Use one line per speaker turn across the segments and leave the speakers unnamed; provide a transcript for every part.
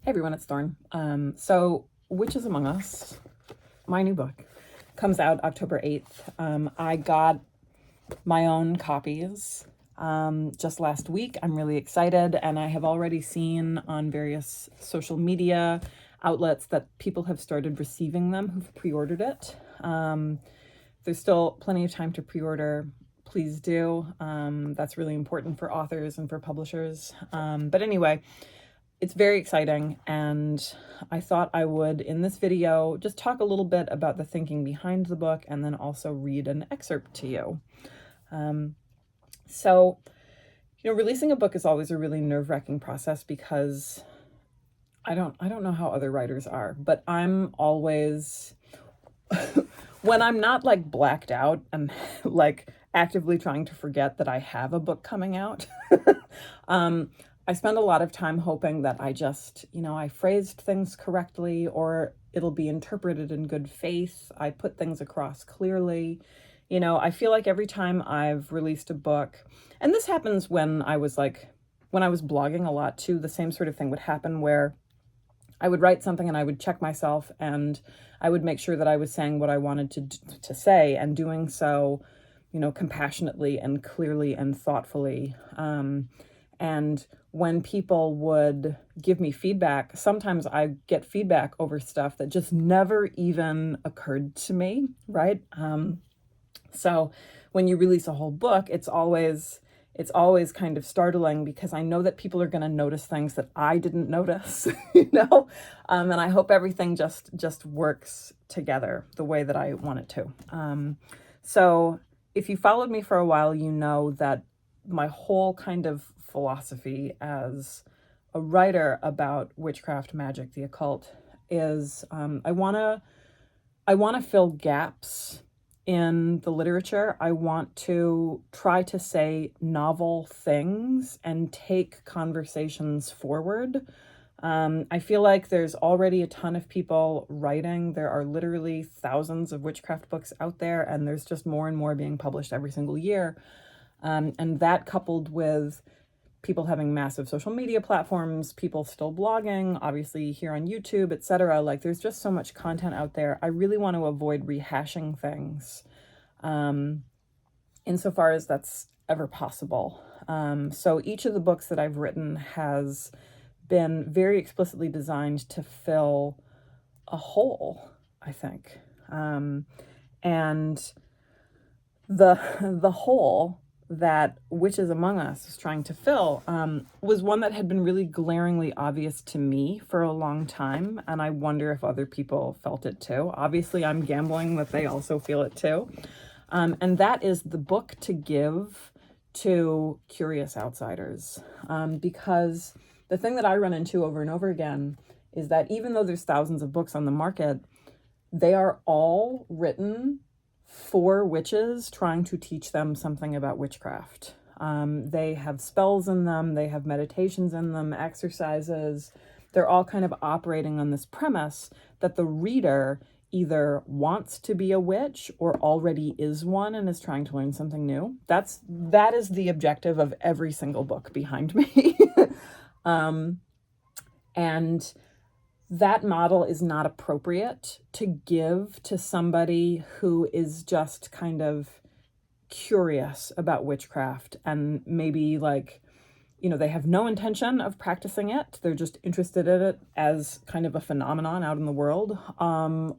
Hey everyone, it's Thorn. So Witches Among Us, my new book, comes out October 8th. I got my own copies just last week. I'm really excited, and I have already seen on various social media outlets that people have started receiving them who've pre-ordered it. There's still plenty of time to pre-order. Please do. That's really important for authors and for publishers. But anyway, it's very exciting, and I thought I would, in this video, just talk a little bit about the thinking behind the book and then also read an excerpt to you. So, releasing a book is always a really nerve-wracking process because I don't know how other writers are, but I'm always, when I'm not like blacked out and like actively trying to forget that I have a book coming out, I spend a lot of time hoping that I just, I phrased things correctly, or it'll be interpreted in good faith. I put things across clearly. I feel like every time I've released a book, and this happens when I was blogging a lot too, the same sort of thing would happen where I would write something and I would check myself and I would make sure that I was saying what I wanted to say, and doing so, compassionately and clearly and thoughtfully. And when people would give me feedback, sometimes I get feedback over stuff that just never even occurred to me, right? So when you release a whole book, it's always kind of startling because I know that people are going to notice things that I didn't notice, and I hope everything just works together the way that I want it to. So if you followed me for a while, you know that my whole kind of philosophy as a writer about witchcraft, magic, the occult is I want to fill gaps in the literature. I want to try to say novel things and take conversations forward. I feel like there's already a ton of people writing. There are literally thousands of witchcraft books out there, and there's just more and more being published every single year. And that, coupled with people having massive social media platforms, people still blogging, obviously here on YouTube, etc. Like, there's just so much content out there. I really want to avoid rehashing things, insofar as that's ever possible. So each of the books that I've written has been very explicitly designed to fill a hole, I think. And the hole that Witches Among Us was trying to fill was one that had been really glaringly obvious to me for a long time, and I wonder if other people felt it too. Obviously, I'm gambling that they also feel it too. And that is the book to give to curious outsiders. Because the thing that I run into over and over again is that even though there's thousands of books on the market, they are all written for witches trying to teach them something about witchcraft. They have spells in them, they have meditations in them, exercises. They're all kind of operating on this premise that the reader either wants to be a witch or already is one and is trying to learn something new. That is the objective of every single book behind me. And that model is not appropriate to give to somebody who is just kind of curious about witchcraft and maybe they have no intention of practicing it. They're just interested in it as kind of a phenomenon out in the world.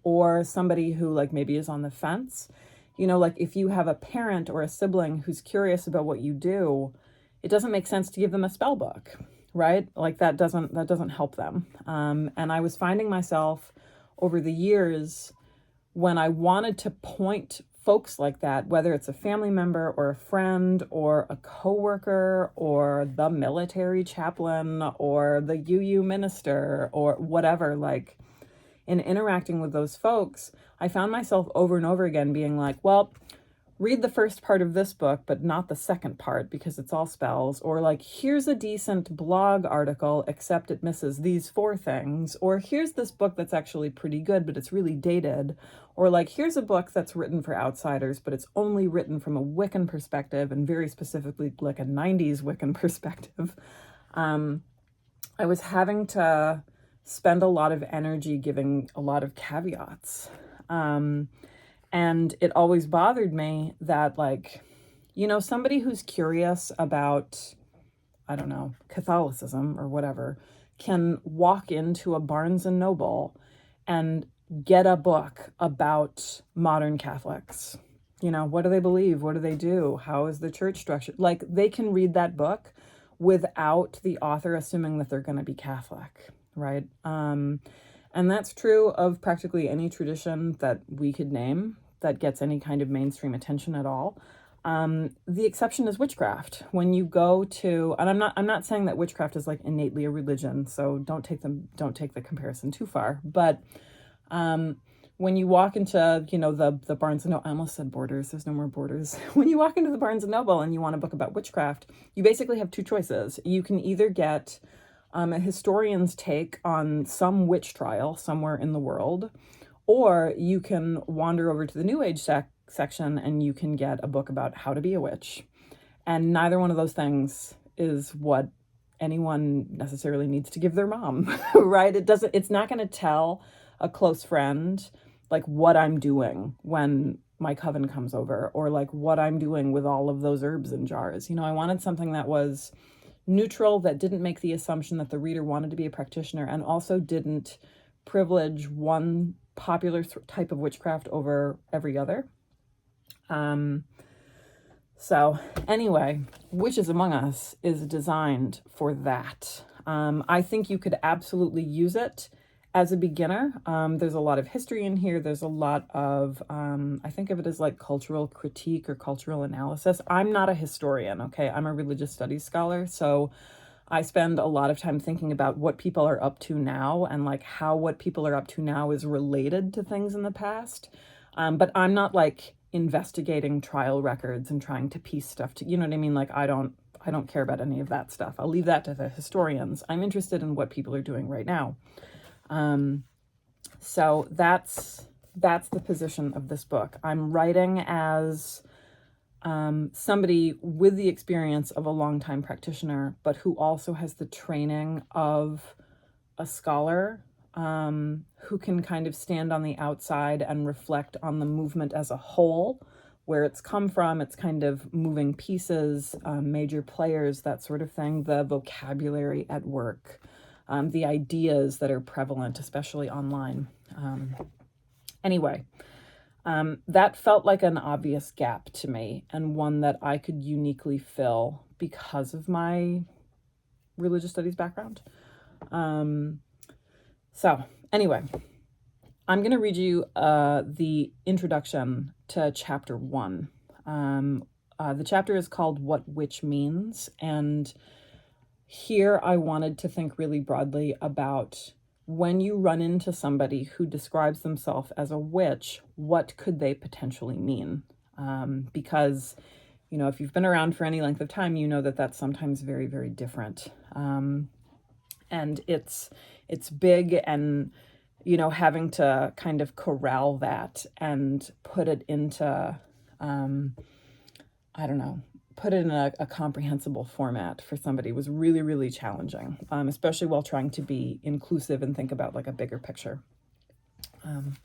Or somebody who maybe is on the fence. If you have a parent or a sibling who's curious about what you do, it doesn't make sense to give them a spell book. Right? That doesn't help them. And I was finding myself over the years, when I wanted to point folks like that, whether it's a family member or a friend or a coworker or the military chaplain or the UU minister or whatever, in interacting with those folks, I found myself over and over again being like, well, read the first part of this book, but not the second part because it's all spells. Or here's a decent blog article, except it misses these 4 things. Or here's this book that's actually pretty good, but it's really dated. Or here's a book that's written for outsiders, but it's only written from a Wiccan perspective, and very specifically a 90s Wiccan perspective. I was having to spend a lot of energy giving a lot of caveats. And it always bothered me that, like, somebody who's curious about, I don't know, Catholicism or whatever, can walk into a Barnes and Noble and get a book about modern Catholics. What do they believe? What do they do? How is the church structured? Like, they can read that book without the author assuming that they're going to be Catholic, right? And that's true of practically any tradition that we could name that gets any kind of mainstream attention at all. The exception is witchcraft. When you go to, and I'm not saying that witchcraft is like innately a religion, so don't take the comparison too far. But when you walk into, the Barnes and Noble, I almost said Borders, there's no more Borders. When you walk into the Barnes and Noble and you want a book about witchcraft, you basically have two choices. You can either get a historian's take on some witch trial somewhere in the world, or you can wander over to the New Age section and you can get a book about how to be a witch. And neither one of those things is what anyone necessarily needs to give their mom, right? It's not going to tell a close friend like what I'm doing when my coven comes over, or like what I'm doing with all of those herbs in jars. I wanted something that was neutral, that didn't make the assumption that the reader wanted to be a practitioner, and also didn't privilege one popular type of witchcraft over every other. So anyway, Witches Among Us is designed for that. I think you could absolutely use it as a beginner. There's a lot of history in here. There's a lot of, I think of it as like cultural critique or cultural analysis. I'm not a historian, okay? I'm a religious studies scholar. So I spend a lot of time thinking about what people are up to now, and like how what people are up to now is related to things in the past. But I'm not like investigating trial records and trying to piece stuff to, you know what I mean? Like, I don't care about any of that stuff. I'll leave that to the historians. I'm interested in what people are doing right now. So that's the position of this book. I'm writing as somebody with the experience of a longtime practitioner, but who also has the training of a scholar, who can kind of stand on the outside and reflect on the movement as a whole, where it's come from, its kind of moving pieces, major players, that sort of thing, the vocabulary at work, the ideas that are prevalent, especially online. Anyway, that felt like an obvious gap to me, and one that I could uniquely fill because of my religious studies background. So anyway, I'm going to read you the introduction to chapter 1. The chapter is called What Witch Means, and here I wanted to think really broadly about when you run into somebody who describes themselves as a witch, what could they potentially mean? Because, if you've been around for any length of time, you know that that's sometimes very, very different. And it's big, and, having to kind of corral that and put it into, put it in a comprehensible format for somebody was really, really challenging, especially while trying to be inclusive and think about like a bigger picture.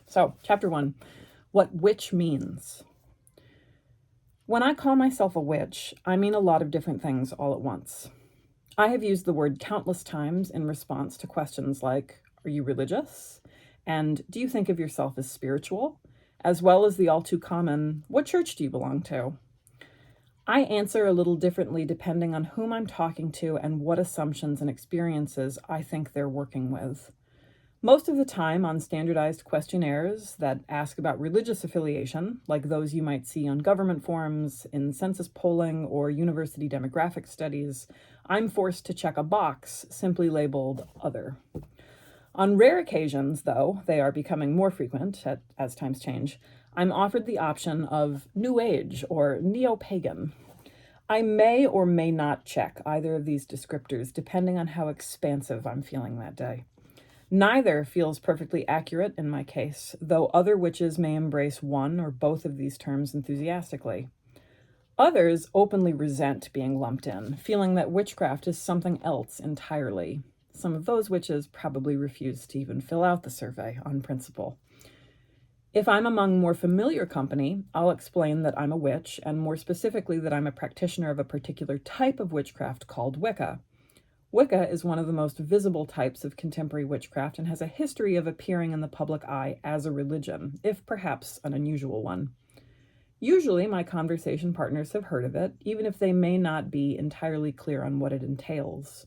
So chapter 1, what witch means. When I call myself a witch, I mean a lot of different things all at once. I have used the word countless times in response to questions like, are you religious? And do you think of yourself as spiritual? As well as the all too common, what church do you belong to? I answer a little differently depending on whom I'm talking to and what assumptions and experiences I think they're working with. Most of the time on standardized questionnaires that ask about religious affiliation, like those you might see on government forms, in census polling, or university demographic studies, I'm forced to check a box simply labeled other. On rare occasions, though they are becoming more frequent as times change, I'm offered the option of New Age or Neo-Pagan. I may or may not check either of these descriptors depending on how expansive I'm feeling that day. Neither feels perfectly accurate in my case, though other witches may embrace one or both of these terms enthusiastically. Others openly resent being lumped in, feeling that witchcraft is something else entirely. Some of those witches probably refuse to even fill out the survey on principle. If I'm among more familiar company, I'll explain that I'm a witch, and more specifically that I'm a practitioner of a particular type of witchcraft called wicca. Wicca is one of the most visible types of contemporary witchcraft and has a history of appearing in the public eye as a religion, if perhaps an unusual one. Usually, my conversation partners have heard of it, even if they may not be entirely clear on what it entails.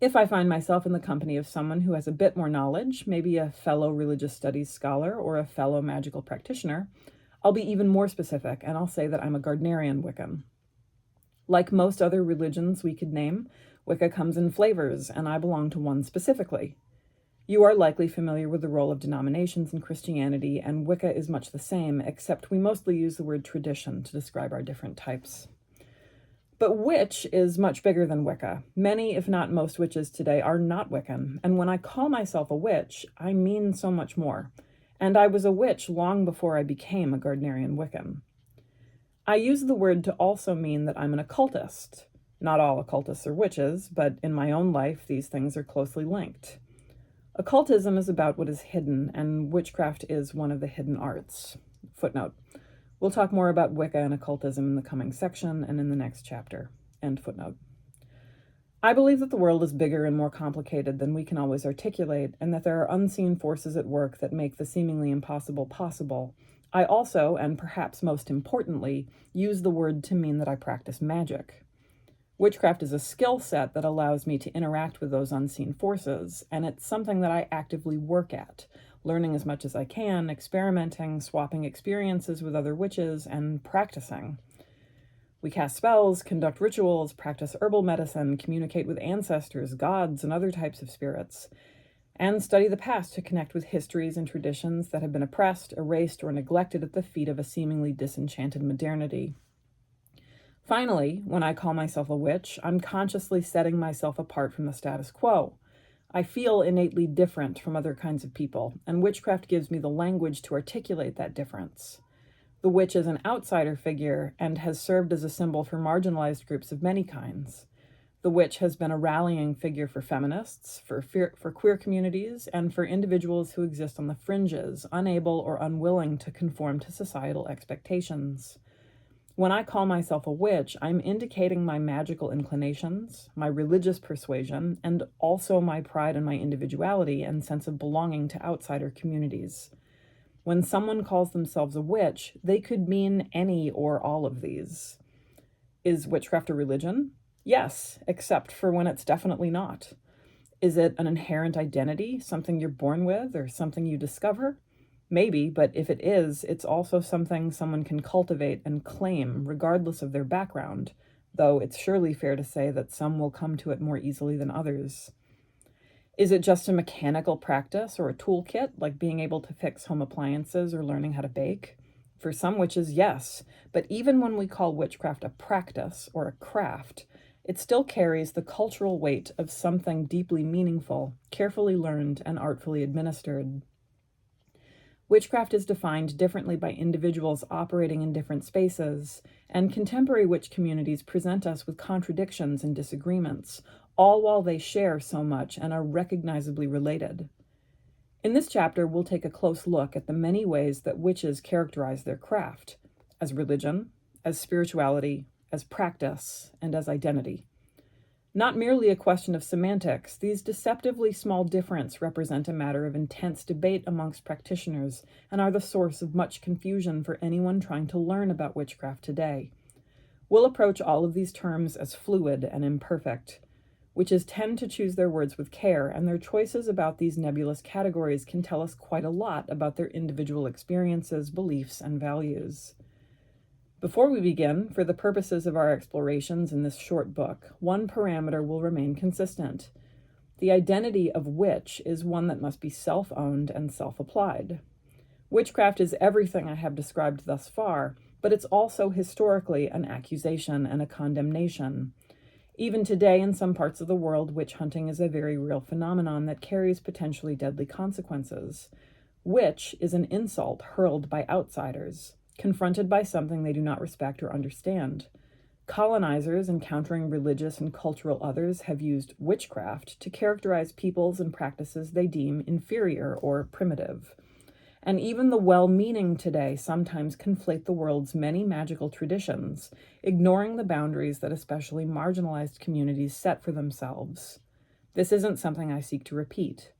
If I find myself in the company of someone who has a bit more knowledge, maybe a fellow religious studies scholar or a fellow magical practitioner, I'll be even more specific, and I'll say that I'm a Gardnerian Wiccan. Like most other religions we could name, Wicca comes in flavors, and I belong to one specifically. You are likely familiar with the role of denominations in Christianity, and Wicca is much the same, except we mostly use the word tradition to describe our different types. But witch is much bigger than Wicca. Many, if not most, witches today are not Wiccan, and when I call myself a witch, I mean so much more. And I was a witch long before I became a Gardnerian Wiccan. I use the word to also mean that I'm an occultist. Not all occultists are witches, but in my own life, these things are closely linked. Occultism is about what is hidden, and witchcraft is one of the hidden arts. Footnote. We'll talk more about Wicca and occultism in the coming section and in the next chapter. End footnote. I believe that the world is bigger and more complicated than we can always articulate, and that there are unseen forces at work that make the seemingly impossible possible. I also, and perhaps most importantly, use the word to mean that I practice magic. Witchcraft is a skill set that allows me to interact with those unseen forces, and it's something that I actively work at, learning as much as I can, experimenting, swapping experiences with other witches, and practicing. We cast spells, conduct rituals, practice herbal medicine, communicate with ancestors, gods, and other types of spirits, and study the past to connect with histories and traditions that have been oppressed, erased, or neglected at the feet of a seemingly disenchanted modernity. Finally, when I call myself a witch, I'm consciously setting myself apart from the status quo. I feel innately different from other kinds of people, and witchcraft gives me the language to articulate that difference. The witch is an outsider figure and has served as a symbol for marginalized groups of many kinds. The witch has been a rallying figure for feminists, for queer communities, and for individuals who exist on the fringes, unable or unwilling to conform to societal expectations. When I call myself a witch, I'm indicating my magical inclinations, my religious persuasion, and also my pride in my individuality and sense of belonging to outsider communities. When someone calls themselves a witch, they could mean any or all of these. Is witchcraft a religion? Yes, except for when it's definitely not. Is it an inherent identity, something you're born with, or something you discover? Maybe, but if it is, it's also something someone can cultivate and claim regardless of their background, though it's surely fair to say that some will come to it more easily than others. Is it just a mechanical practice or a toolkit, like being able to fix home appliances or learning how to bake? For some witches, yes, but even when we call witchcraft a practice or a craft, it still carries the cultural weight of something deeply meaningful, carefully learned, and artfully administered. Witchcraft is defined differently by individuals operating in different spaces, and contemporary witch communities present us with contradictions and disagreements, all while they share so much and are recognizably related. In this chapter, we'll take a close look at the many ways that witches characterize their craft, as religion, as spirituality, as practice, and as identity. Not merely a question of semantics, these deceptively small differences represent a matter of intense debate amongst practitioners and are the source of much confusion for anyone trying to learn about witchcraft today. We'll approach all of these terms as fluid and imperfect. Witches tend to choose their words with care, and their choices about these nebulous categories can tell us quite a lot about their individual experiences, beliefs, and values. Before we begin, for the purposes of our explorations in this short book, one parameter will remain consistent. The identity of witch is one that must be self-owned and self-applied. Witchcraft is everything I have described thus far, but it's also historically an accusation and a condemnation. Even today, in some parts of the world, witch hunting is a very real phenomenon that carries potentially deadly consequences. Witch is an insult hurled by outsiders, confronted by something they do not respect or understand. Colonizers encountering religious and cultural others have used witchcraft to characterize peoples and practices they deem inferior or primitive. And even the well-meaning today sometimes conflate the world's many magical traditions, ignoring the boundaries that especially marginalized communities set for themselves. This isn't something I seek to repeat.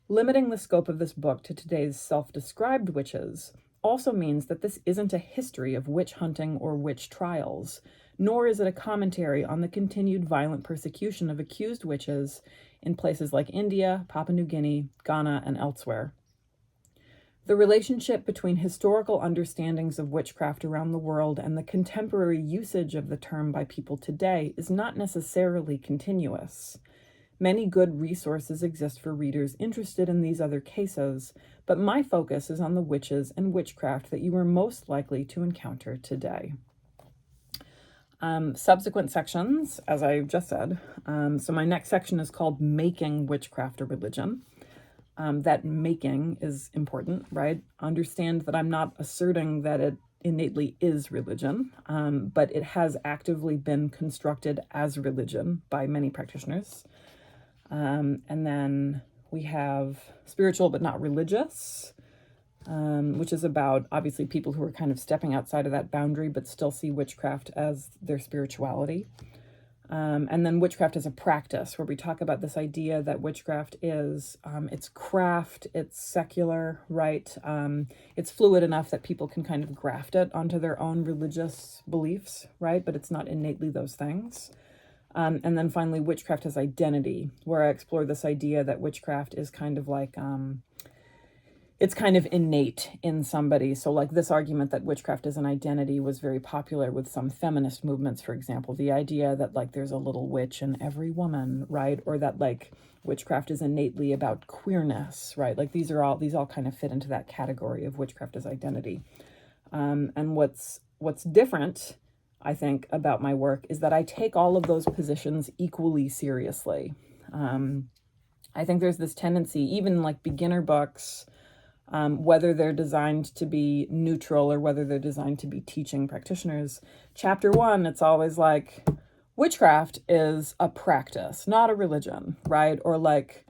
Limiting the scope of this book to today's self-described witches also means that this isn't a history of witch hunting or witch trials, nor is it a commentary on the continued violent persecution of accused witches in places like India, Papua New Guinea, Ghana, and elsewhere. The relationship between historical understandings of witchcraft around the world and the contemporary usage of the term by people today is not necessarily continuous. Many good resources exist for readers interested in these other cases, but my focus is on the witches and witchcraft that you are most likely to encounter today. Subsequent sections, as I just said, so my next section is called Making Witchcraft a Religion. That making is important, right? Understand that I'm not asserting that it innately is religion, but it has actively been constructed as religion by many practitioners. And then we have spiritual but not religious, which is about obviously people who are kind of stepping outside of that boundary but still see witchcraft as their spirituality. And then witchcraft as a practice, where we talk about this idea that witchcraft is, it's craft, it's secular, right? It's fluid enough that people can kind of graft it onto their own religious beliefs, right? But it's not innately those things. And then finally, witchcraft as identity, where I explore this idea that witchcraft is kind of like, it's kind of innate in somebody. So like this argument that witchcraft is an identity was very popular with some feminist movements, for example, the idea that like there's a little witch in every woman, right? Or that like witchcraft is innately about queerness, right? Like these all kind of fit into that category of witchcraft as identity. And what's different, I think, about my work is that I take all of those positions equally seriously. I think there's this tendency, even like beginner books, whether they're designed to be neutral or whether they're designed to be teaching practitioners. Chapter 1, it's always like, witchcraft is a practice, not a religion, right? Or like,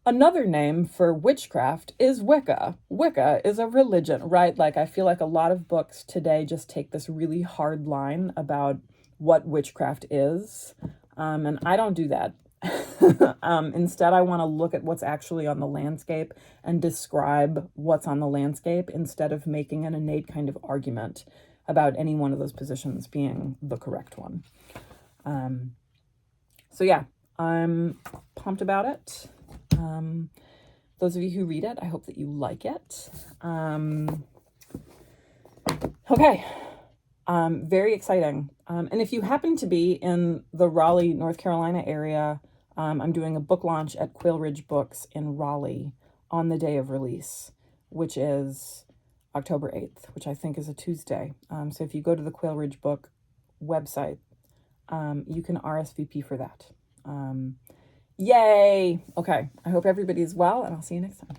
another name for witchcraft is Wicca. Wicca is a religion, right? Like, I feel like a lot of books today just take this really hard line about what witchcraft is, and I don't do that. Instead, I want to look at what's actually on the landscape and describe what's on the landscape instead of making an innate kind of argument about any one of those positions being the correct one. So yeah, I'm pumped about it. Those of you who read it, I hope that you like it. Okay. Very exciting. And if you happen to be in the Raleigh, North Carolina area, I'm doing a book launch at Quail Ridge Books in Raleigh on the day of release, which is October 8th, which I think is a Tuesday. So if you go to the Quail Ridge Book website, you can RSVP for that. Yay! Okay, I hope everybody is well, and I'll see you next time.